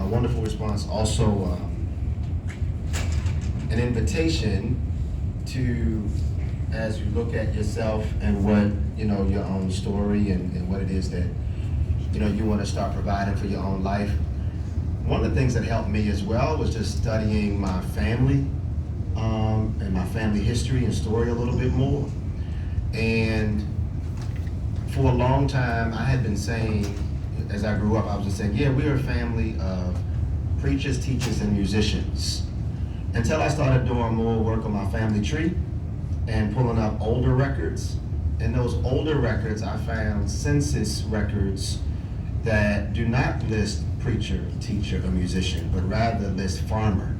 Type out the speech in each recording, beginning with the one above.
wonderful response. Also, an invitation to, as you look at yourself and what, your own story and what it is that, you want to start providing for your own life. One of the things that helped me as well was just studying my family and my family history and story a little bit more. And for a long time, I had been saying, as I grew up, I was just saying, yeah, we're a family of preachers, teachers, and musicians. Until I started doing more work on my family tree and pulling up older records. In those older records, I found census records that do not list preacher, teacher, or musician, but rather list farmer.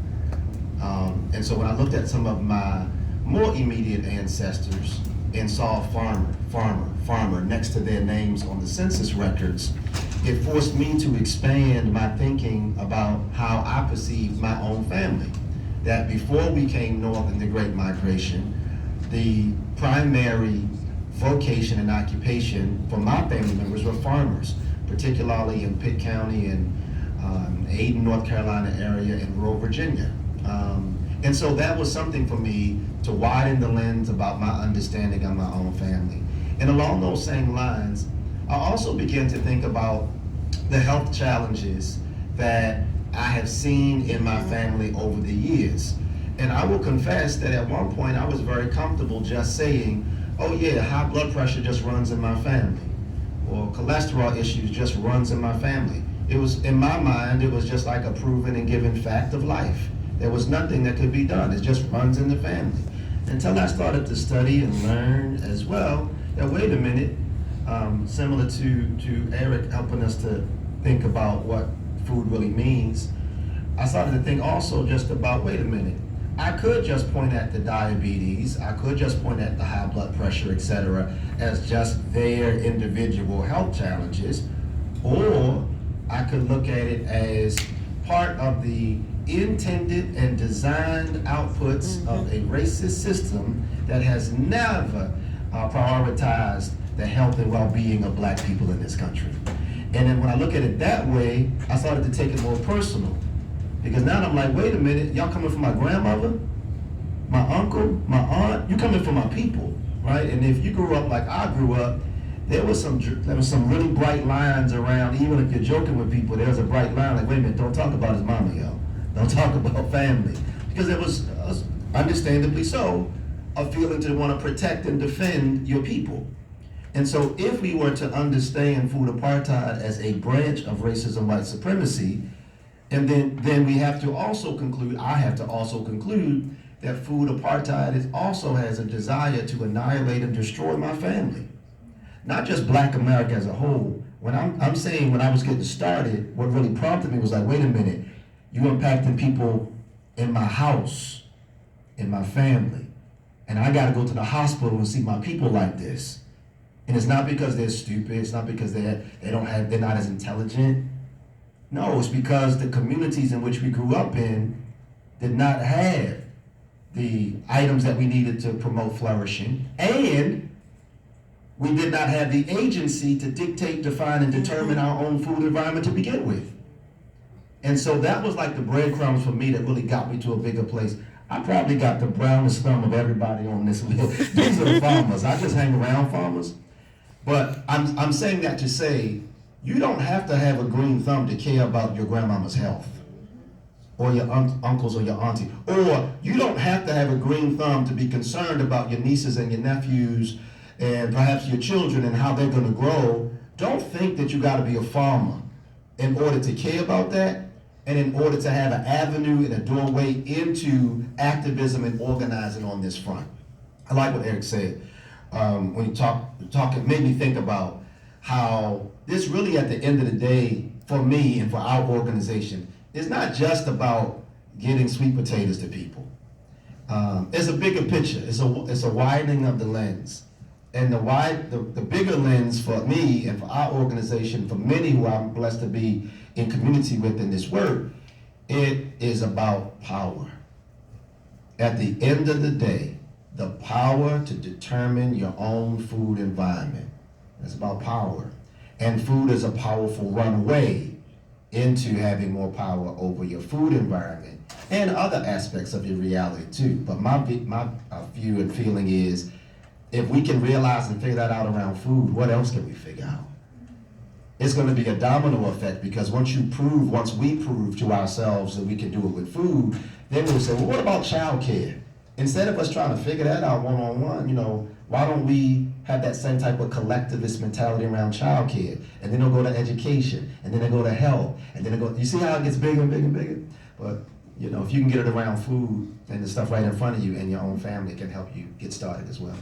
And so when I looked at some of my more immediate ancestors and saw farmer next to their names on the census records, it forced me to expand my thinking about how I perceived my own family. That before we came north in the Great Migration, the primary vocation and occupation for my family members were farmers, particularly in Pitt County and Ayden, North Carolina area and rural Virginia. And so that was something for me to widen the lens about my understanding of my own family. And along those same lines, I also began to think about the health challenges that I have seen in my family over the years. And I will confess that at one point I was very comfortable just saying, oh yeah, high blood pressure just runs in my family, or cholesterol issues just runs in my family. It was, in my mind, it was just like a proven and given fact of life. There was nothing that could be done. It just runs in the family. Until I started to study and learn as well, that wait a minute, similar to Eric helping us to think about what food really means, I started to think also just about, wait a minute, I could just point at the diabetes, I could just point at the high blood pressure, etc., as just their individual health challenges, or I could look at it as part of the intended and designed outputs of a racist system that has never prioritized the health and well-being of black people in this country. And then when I look at it that way, I started to take it more personal. Because now I'm like, wait a minute, y'all coming from my grandmother, my uncle, my aunt, you coming from my people, right? And if you grew up like I grew up, there was some really bright lines around, even if you're joking with people, there's a bright line like, wait a minute, don't talk about his mama, yo. Don't talk about family. Because there was, understandably so, a feeling to want to protect and defend your people. And so if we were to understand food apartheid as a branch of racism, white supremacy, and then we have to also conclude, I have to also conclude, that food apartheid also has a desire to annihilate and destroy my family. Not just black America as a whole. When I'm saying when I was getting started, what really prompted me was like, wait a minute, you impacting people in my house, in my family, and I gotta go to the hospital and see my people like this. And it's not because they're stupid, it's not because they're not as intelligent. No, it's because the communities in which we grew up in did not have the items that we needed to promote flourishing, and we did not have the agency to dictate, define, and determine our own food environment to begin with. And so that was like the breadcrumbs for me that really got me to a bigger place. I probably got the brownest thumb of everybody on this list. These are the farmers. I just hang around farmers. But I'm saying that to say, you don't have to have a green thumb to care about your grandmama's health, or your uncles or your auntie. Or you don't have to have a green thumb to be concerned about your nieces and your nephews and perhaps your children and how they're gonna grow. Don't think that you gotta be a farmer in order to care about that, and in order to have an avenue and a doorway into activism and organizing on this front. I like what Eric said. When he talked, it made me think about how this really, at the end of the day, for me and for our organization, is not just about getting sweet potatoes to people. It's a bigger picture. It's a widening of the lens. And the bigger lens for me and for our organization, for many who I'm blessed to be in community with in this work, it is about power. At the end of the day, the power to determine your own food environment. It's about power. And food is a powerful runway into having more power over your food environment and other aspects of your reality too. But my view and feeling is, if we can realize and figure that out around food, what else can we figure out? It's going to be a domino effect, because once we prove to ourselves that we can do it with food, then we'll say, well, what about childcare? Instead of us trying to figure that out one-on-one, why don't we have that same type of collectivist mentality around childcare? And then they'll go to education, and then they go to health, and then you see how it gets bigger and bigger and bigger? But, if you can get it around food, then the stuff right in front of you and your own family can help you get started as well.